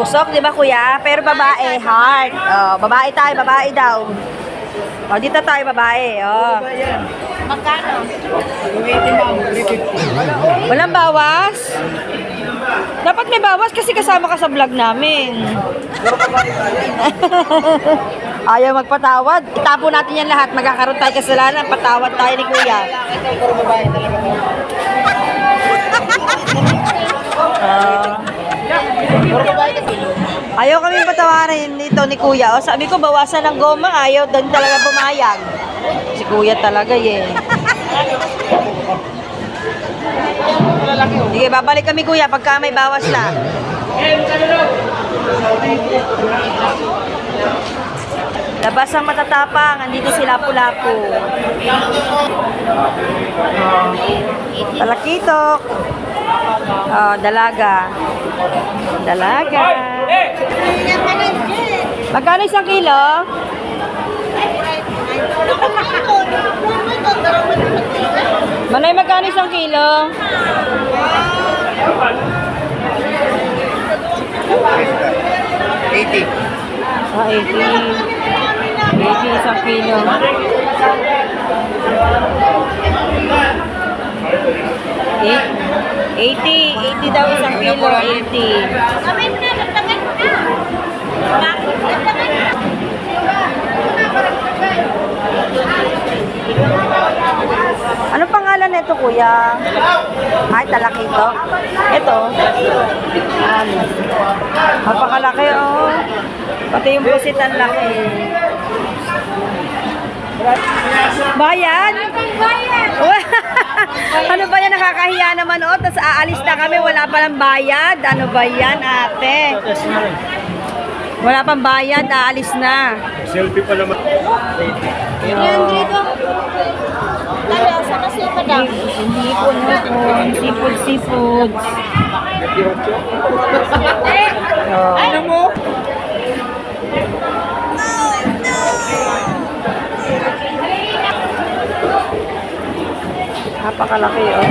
Tusok, di ba kuya? Pero babae, heart. Oh, babae tayo, babae daw. Oh, dito tayo, babae. Oh. Magkano? Walang bawas? Dapat may bawas kasi kasama ka sa vlog namin. Ayaw magpatawad. Itapo natin yan lahat. Magkakaroon tayo kasalanan. Patawad tayo ni kuya. Ayaw kami patawarin dito ni kuya. O, sabi ko, bawasan ng goma. Ayaw doon talaga pumayag. Si kuya talaga eh. Sige, babalik kami kuya pagka may bawas na. Labas ang matatapang. Andito si Lapu-Lapu. Talakitok. Oh, dalaga. Dalaga. Magkano isang kilo? Manay, magkano isang kilo? 80. Ah, 80. 80 isang kilo. 80 daw isang kilo, 80. Gawin na, nagtagay mo na. Bakit? Nagtagay na. Ano pangalan nito, kuya? Ay, talakito. Ito. Napakalaki, oh. Pati yung pusit ang laki. Bayad? Ano ba yan? Nakakahiya naman, oh. Tapos aalis na kami, wala palang bayad. Ano ba yan, ate? Wala pang bayad, aalis na. Selfie pa naman. Yan dito. Kaya, sana siya pa daw. Seafood. Ano mo? Napakalaki, oh.